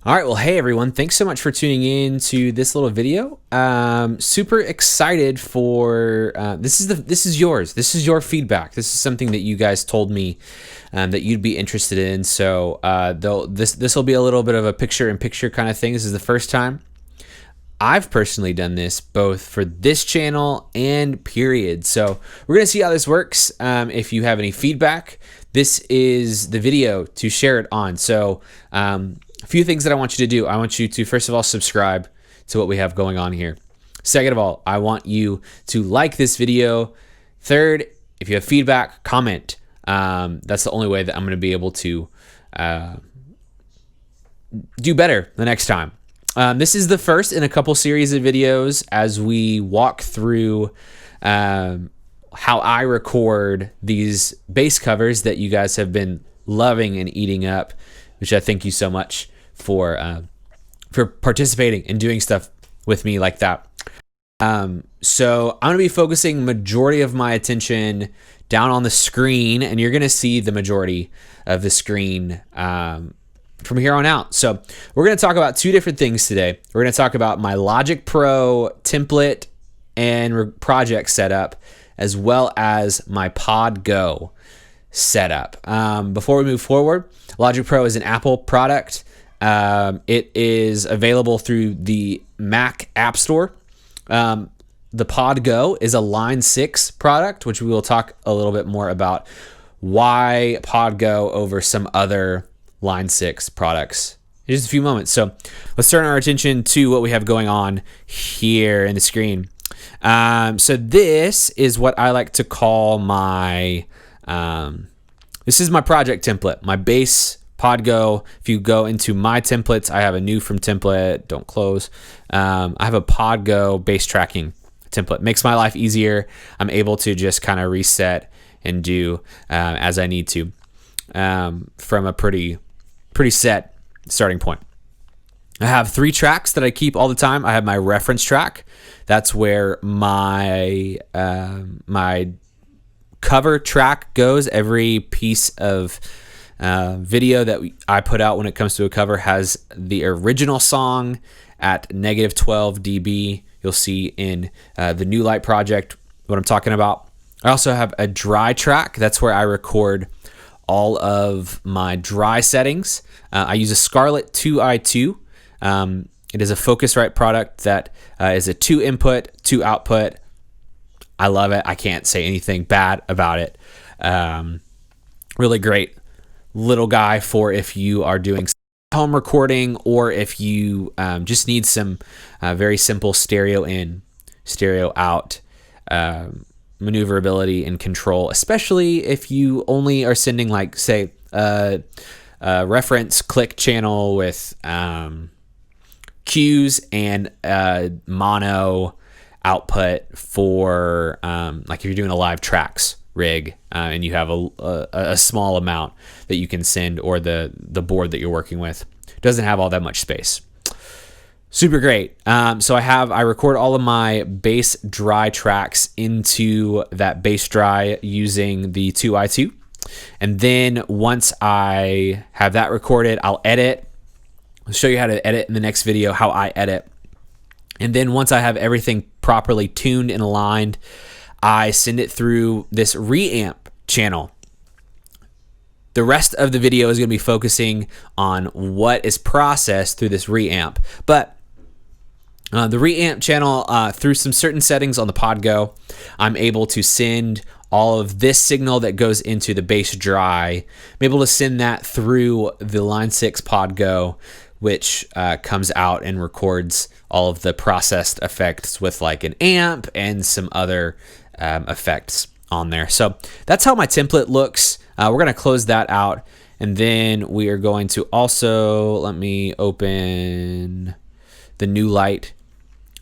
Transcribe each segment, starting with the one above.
All right, well, hey everyone, thanks so much for tuning in to this little video. Super excited for this is yours. This is your feedback. This is something that you guys told me that you'd be interested in. So this will be a little bit of a picture-in-picture kind of thing. This is the first time I've personally done this both for this channel and period. So we're gonna see how this works. If you have any feedback, this is the video to share it on. So a few things that I want you to do. I want you to, first of all, subscribe to what we have going on here. Second of all, I want you to like this video. Third, if you have feedback, comment. That's the only way that I'm going to be able to do better the next time. This is the first in a couple series of videos as we walk through how I record these bass covers that you guys have been loving and eating up, which I thank you so much for participating and doing stuff with me like that. So I'm gonna be focusing majority of my attention down on the screen, and you're gonna see the majority of the screen from here on out. So we're gonna talk about two different things today. We're gonna talk about my Logic Pro template and project setup, as well as my PodGo setup. Before we move forward, Logic Pro is an Apple product. It is available through the Mac App Store. The PodGo is a Line 6 product, which we will talk a little bit more about why PodGo over some other Line 6 products in just a few moments. So let's turn our attention to what we have going on here in the screen. So this is what I like to call my this is my project template, my base PodGo. If you go into my templates, I have a new from template, don't close. I have a PodGo bass tracking template. Makes my life easier. I'm able to just kind of reset and do as I need to from a pretty set starting point. I have 3 tracks that I keep all the time. I have my reference track. That's where my my cover track goes. Every piece of video that I put out when it comes to a cover has the original song at -12 dB. You'll see in the New Light project what I'm talking about. I also have a dry track. That's where I record all of my dry settings. I use a Scarlet 2i2. It is a Focusrite product that is a 2 input, 2 output. I love it. I can't say anything bad about it. Really great little guy for if you are doing home recording or if you just need some very simple stereo in, stereo out maneuverability and control, especially if you only are sending, like, say, a reference click channel with cues and mono output for like if you're doing a live tracks rig and you have a small amount that you can send, or the board that you're working with doesn't have all that much space. Super great. So I record all of my bass dry tracks into that bass dry using the 2i2, and then once I have that recorded, I'll edit. I'll show you how to edit in the next video, how I edit. And then once I have everything properly tuned and aligned, I send it through this reamp channel. The rest of the video is going to be focusing on what is processed through this reamp. But the reamp channel, through some certain settings on the PodGo, I'm able to send all of this signal that goes into the bass dry. I'm able to send that through the Line 6 PodGo, which comes out and records all of the processed effects with like an amp and some other effects on there. So that's how my template looks. We're going to close that out, and then we are going to also, let me open the New Light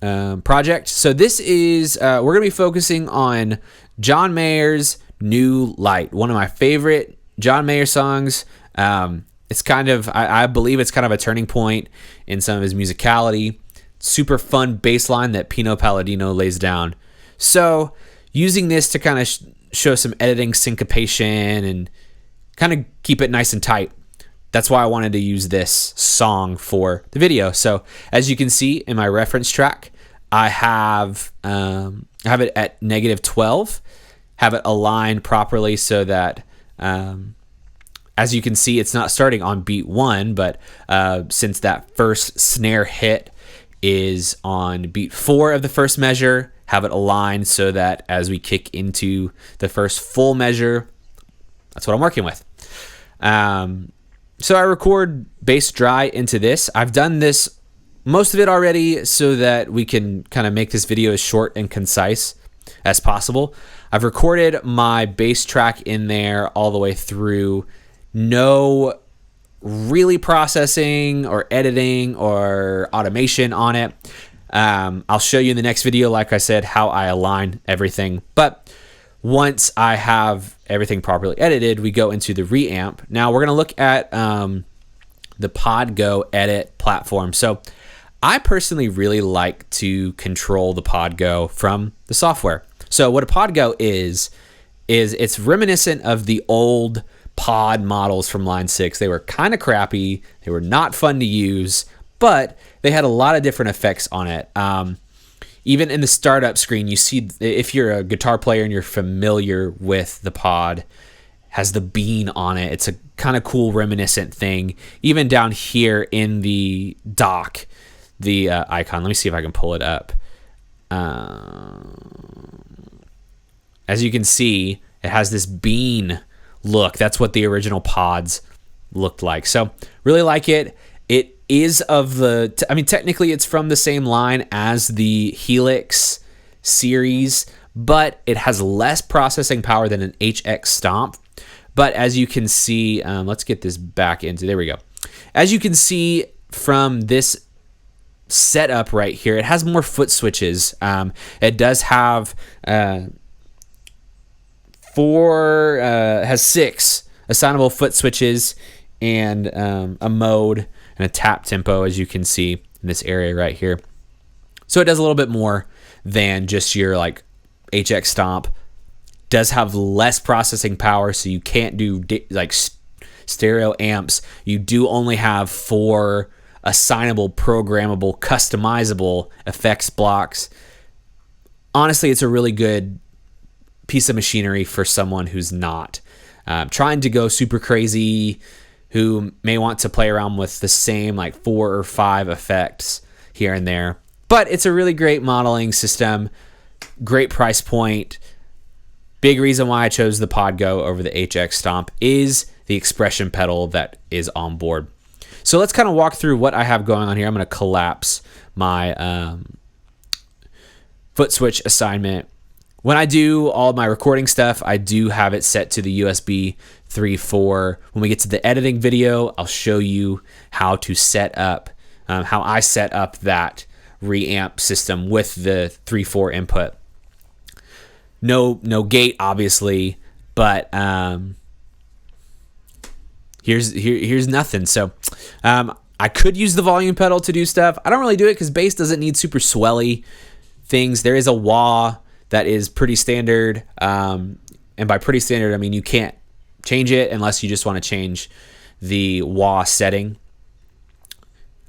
project. So this is, we're going to be focusing on John Mayer's New Light, one of my favorite John Mayer songs. It's kind of, I believe it's kind of a turning point in some of his musicality. Super fun bass line that Pino Palladino lays down. So using this to kind of show some editing syncopation and kind of keep it nice and tight that's why I wanted to use this song for the video. So as you can see in my reference track, I have it at -12, have it aligned properly so that as you can see, it's not starting on beat 1, but since that first snare hit is on beat 4 of the first measure, have it aligned so that as we kick into the first full measure, that's what I'm working with. So I record bass dry into this. I've done this, most of it already, so that we can kind of make this video as short and concise as possible. I've recorded my bass track in there all the way through. No really processing or editing or automation on it. I'll show you in the next video, like I said, how I align everything. But once I have everything properly edited, we go into the reamp. Now we're going to look at the PodGo edit platform. So I personally really like to control the PodGo from the software. So what a PodGo is it's reminiscent of the old pod models from Line 6. They were kind of crappy. They were not fun to use, but they had a lot of different effects on it. Even in the startup screen, you see, if you're a guitar player and you're familiar with the pod, has the bean on it. It's a kind of cool reminiscent thing. Even down here in the dock, the icon, let me see if I can pull it up. As you can see, it has this bean look. That's what the original pods looked like. So really like it. It is of the, I mean, technically it's from the same line as the Helix series, but it has less processing power than an HX Stomp. But as you can see, let's get this back into, there we go. As you can see from this setup right here, it has more foot switches. It does have has 6 assignable foot switches and a mode and a tap tempo, as you can see in this area right here. So it does a little bit more than just your like HX Stomp. Does have less processing power, so you can't do like stereo amps. You do only have 4 assignable, programmable, customizable effects blocks. Honestly, it's a really good piece of machinery for someone who's not trying to go super crazy, who may want to play around with the same like 4 or 5 effects here and there. But it's a really great modeling system, great price point. Big reason why I chose the PodGo over the HX Stomp is the expression pedal that is on board. So let's kind of walk through what I have going on here. I'm going to collapse my foot switch assignment. When I do all my recording stuff, I do have it set to the USB 3.4. When we get to the editing video, I'll show you how to set up, how I set up that reamp system with the 3.4 input. No gate, obviously, but here's nothing. So I could use the volume pedal to do stuff. I don't really do it because bass doesn't need super swelly things. There is a wah that is pretty standard, and by pretty standard, I mean you can't change it unless you just want to change the wah setting.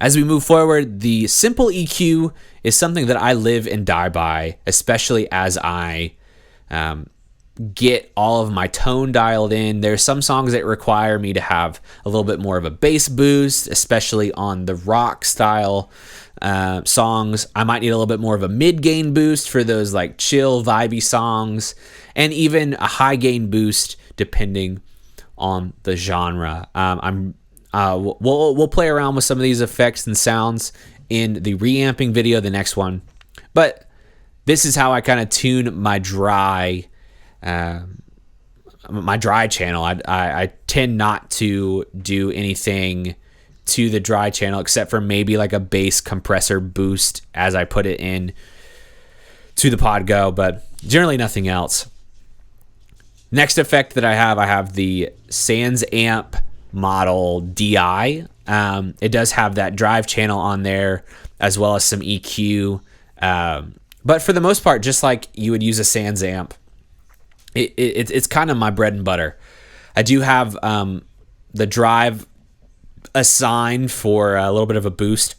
As we move forward, the simple EQ is something that I live and die by, especially as I get all of my tone dialed in. There's some songs that require me to have a little bit more of a bass boost, especially on the rock style songs. I might need a little bit more of a mid-gain boost for those like chill, vibey songs, and even a high-gain boost depending on the genre. We'll play around with some of these effects and sounds in the reamping video, the next one. But this is how I kind of tune my dry channel. I tend not to do anything to the dry channel except for maybe like a bass compressor boost as I put it in to the PodGo, but generally nothing else. Next effect that I have the Sans Amp model DI. It does have that drive channel on there as well as some EQ. But for the most part, just like you would use a Sans Amp, it's kind of my bread and butter. I do have the drive assigned for a little bit of a boost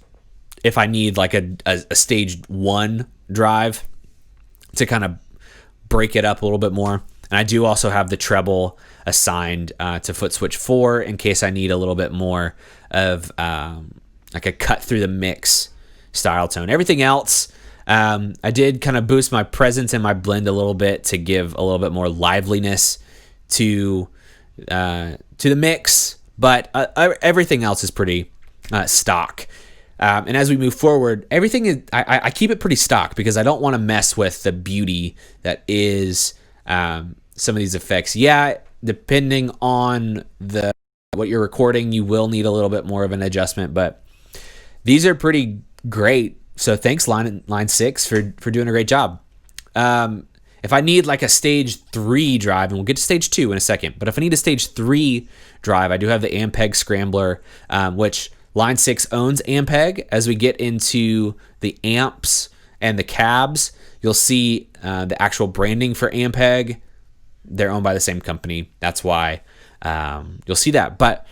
if I need like a stage 1 drive to kind of break it up a little bit more. And I do also have the treble assigned to foot switch 4 in case I need a little bit more of like a cut through the mix style tone. Everything else, I did kind of boost my presence and my blend a little bit to give a little bit more liveliness to the mix, but everything else is pretty stock. And as we move forward, everything is I keep it pretty stock because I don't want to mess with the beauty that is some of these effects. Yeah, depending on what you're recording, you will need a little bit more of an adjustment, but these are pretty great. So thanks, Line 6, for doing a great job. If I need like a stage 3 drive, and we'll get to stage 2 in a second, but if I need a stage 3 drive, I do have the Ampeg Scrambler, which Line 6 owns Ampeg. As we get into the amps and the cabs, you'll see the actual branding for Ampeg. They're owned by the same company. That's why you'll see that. But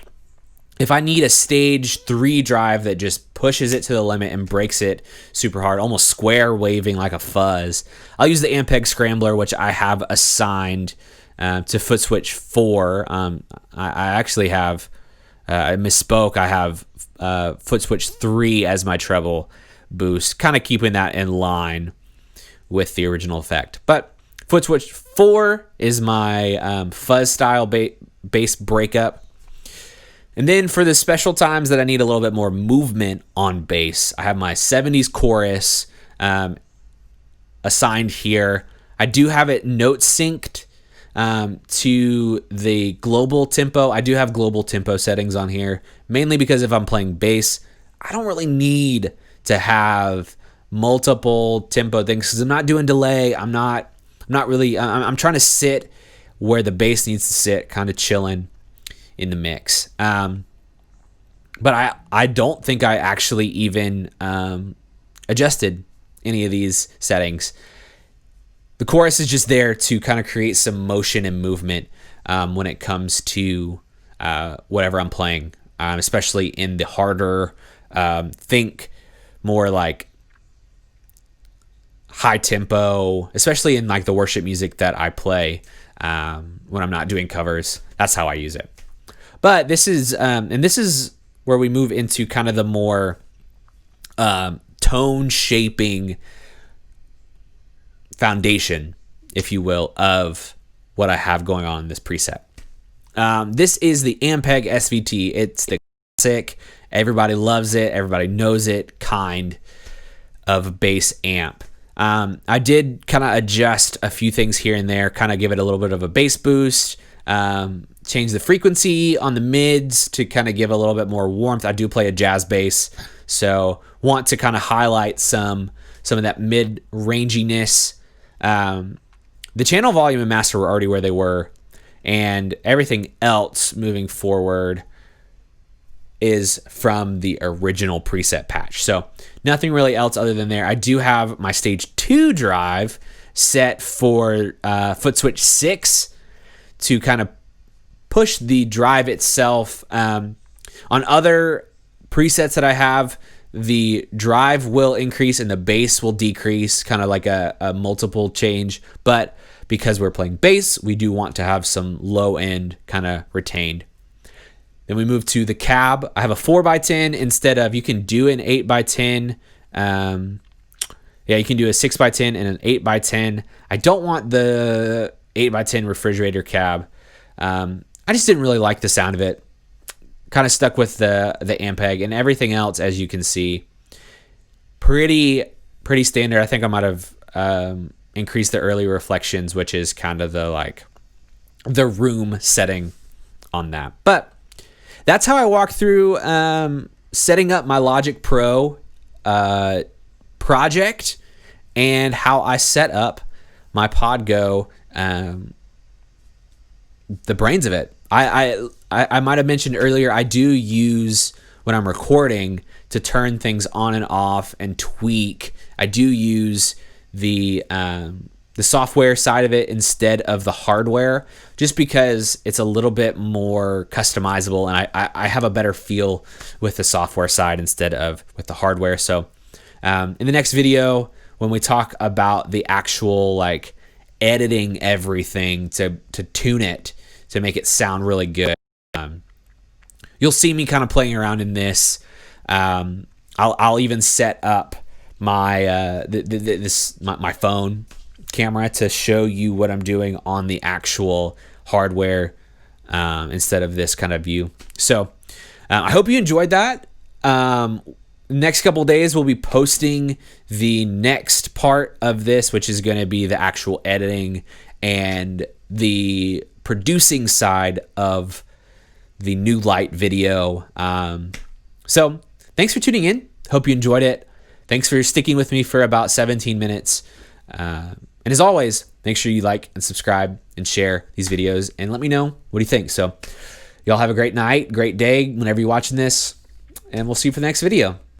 if I need a stage 3 drive that just pushes it to the limit and breaks it super hard, almost square waving like a fuzz, I'll use the Ampeg Scrambler, which I have assigned to foot switch 4. I actually have, I misspoke, I have foot switch 3 as my treble boost, kind of keeping that in line with the original effect. But foot switch 4 is my fuzz style bass breakup. And then for the special times that I need a little bit more movement on bass, I have my 70s chorus assigned here. I do have it note synced to the global tempo. I do have global tempo settings on here, mainly because if I'm playing bass, I don't really need to have multiple tempo things because I'm not doing delay. I'm not really, I'm trying to sit where the bass needs to sit, kind of chilling in the mix. But I don't think I actually even adjusted any of these settings. The chorus is just there to kind of create some motion and movement when it comes to whatever I'm playing, especially in the harder, think more like high tempo, especially in like the worship music that I play when I'm not doing covers. That's how I use it. But this is where we move into kind of the more tone shaping foundation, if you will, of what I have going on in this preset. This is the Ampeg SVT. It's the classic, everybody loves it, everybody knows it kind of bass amp. I did kind of adjust a few things here and there, kind of give it a little bit of a bass boost, change the frequency on the mids to kind of give a little bit more warmth. I do play a jazz bass, so want to kind of highlight some of that mid ranginess. The channel volume and master were already where they were, and everything else moving forward is from the original preset patch. So nothing really else other than there. I do have my stage 2 drive set for foot switch 6 to kind of push the drive itself. On other presets that I have, the drive will increase and the bass will decrease, kind of like a multiple change. But because we're playing bass, we do want to have some low end kind of retained. Then we move to the cab. I have a 4x10 instead of, you can do an 8x10. You can do a 6x10 and an 8x10. I don't want the 8x10 refrigerator cab. I just didn't really like the sound of it. Kind of stuck with the Ampeg, and everything else, as you can see, pretty standard. I think I might have increased the early reflections, which is kind of the room setting on that. But that's how I walk through setting up my Logic Pro project and how I set up my PodGo, the brains of it. I might have mentioned earlier, I do use, when I'm recording, to turn things on and off and tweak. I do use the software side of it instead of the hardware, just because it's a little bit more customizable, and I have a better feel with the software side instead of with the hardware. So in the next video, when we talk about the actual like editing everything to tune it to make it sound really good, you'll see me kind of playing around in this. I'll even set up my my phone camera to show you what I'm doing on the actual hardware instead of this kind of view. So I hope you enjoyed that. Next couple of days we'll be posting the next part of this, which is going to be the actual editing and the producing side of the new light video. So thanks for tuning in. Hope you enjoyed it. Thanks for sticking with me for about 17 minutes. And as always, make sure you like and subscribe and share these videos and let me know what do you think. So y'all have a great night, great day whenever you're watching this, and we'll see you for the next video.